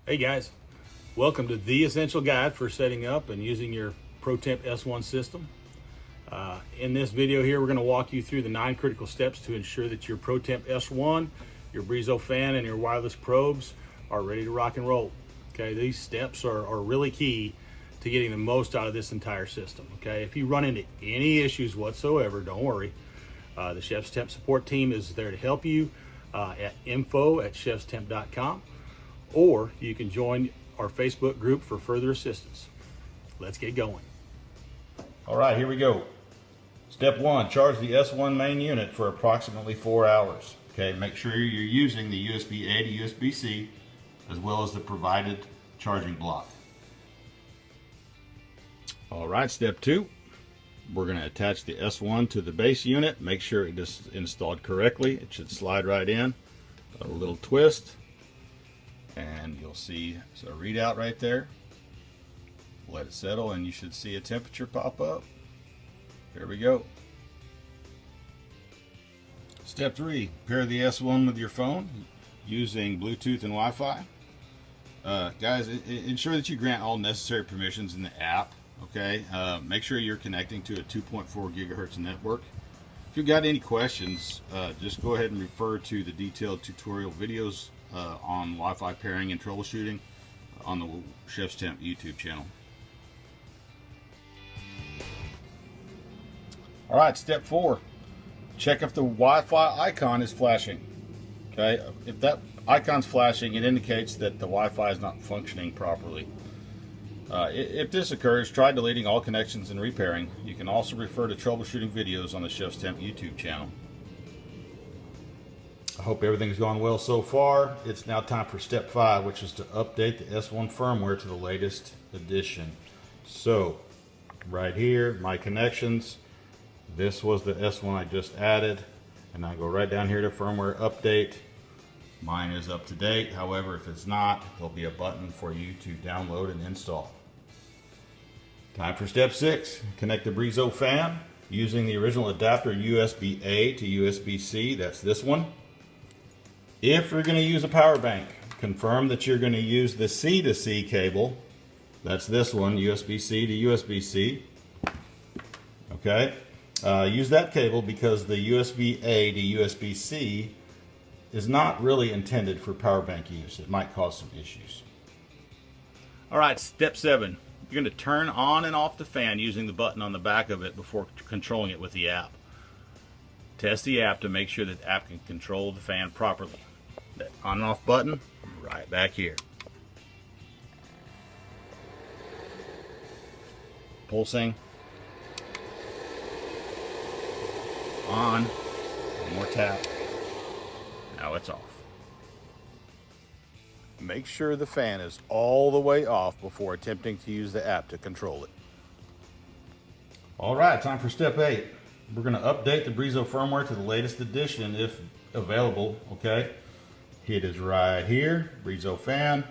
Hey guys, welcome to the essential guide for setting up and using your ProTemp S1 system. In this video here, we're going to walk you through the 9 critical steps to ensure that your ProTemp S1, your Brizo fan, and your wireless probes are ready to rock and roll. Okay, these steps are really key to getting the most out of this entire system. Okay, if you run into any issues whatsoever, don't worry. The Chef's Temp support team is there to help you at info@chefstemp.com. Or you can join our Facebook group for further assistance. Let's get going. All right, here we go. Step 1, charge the S1 main unit for approximately 4 hours. Okay, make sure you're using the USB-A to USB-C as well as the provided charging block. All right, step 2, we're going to attach the S1 to the base unit. Make sure it is installed correctly. It should slide right in. A little twist. And you'll see a readout right there. Let it settle and you should see a temperature pop up. There we go. Step 3, pair the S1 with your phone using Bluetooth and Wi-Fi. Guys, ensure that you grant all necessary permissions in the app. Okay, make sure you're connecting to a 2.4 gigahertz network. If you've got any questions, just go ahead and refer to the detailed tutorial videos on Wi-Fi pairing and troubleshooting on the Chef's Temp YouTube channel. All right, step 4, check if the Wi-Fi icon is flashing. Okay, if that icon's flashing, it indicates that the Wi-Fi is not functioning properly. If this occurs, try deleting all connections and repairing. You can also refer to troubleshooting videos on the Chef's Temp YouTube channel. I hope everything's gone well so far. It's now time for step 5, which is to update the S1 firmware to the latest edition. So, right here, my connections. This was the S1 I just added. And I go right down here to firmware update. Mine is up to date. However, if it's not, there'll be a button for you to download and install. Time for step 6. Connect the Brizo fan using the original adapter USB-A to USB-C. That's this one. If you're going to use a power bank, confirm that you're going to use the C to C cable. That's this one, USB-C to USB-C. Okay. Use that cable because the USB-A to USB-C is not really intended for power bank use. It might cause some issues. All right, step 7. You're going to turn on and off the fan using the button on the back of it before controlling it with the app. Test the app to make sure that the app can control the fan properly. That on and off button, right back here. Pulsing. On. One more tap. Now it's off. Make sure the fan is all the way off before attempting to use the app to control it. All right, time for step 8. We're going to update the Brizo firmware to the latest edition if available. Okay, it is right here. Brizo fan,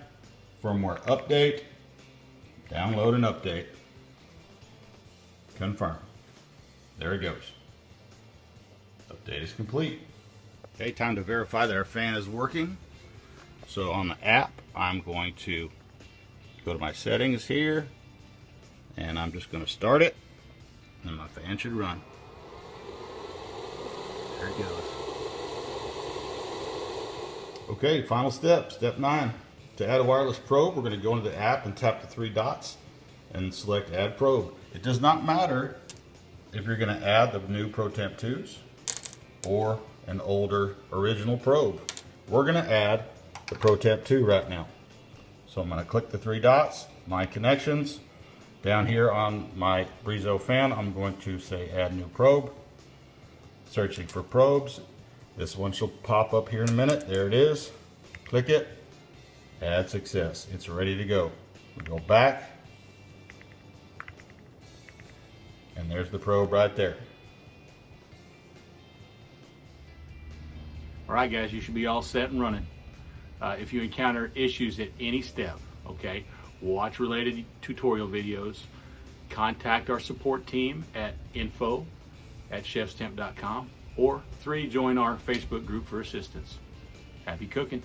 firmware update, download and update, confirm. There it goes. Update is complete. Okay, time to verify that our fan is working. So on the app, I'm going to go to my settings here, and I'm just going to start it, and my fan should run. There it goes. Okay, final step, step 9. To add a wireless probe, we're going to go into the app and tap the 3 dots and select Add Probe. It does not matter if you're going to add the new ProTemp 2s or an older original probe. We're going to add the ProTemp 2 right now. So I'm going to click the 3 dots, my connections. Down here on my Brizo fan, I'm going to say Add New Probe. Searching for probes. This one shall pop up here in a minute. There it is. Click it. Add success. It's ready to go. We go back. And there's the probe right there. All right, guys, you should be all set and running. If you encounter issues at any step, okay, watch related tutorial videos, contact our support team at info@chefstemp.com, or 3, join our Facebook group for assistance. Happy cooking.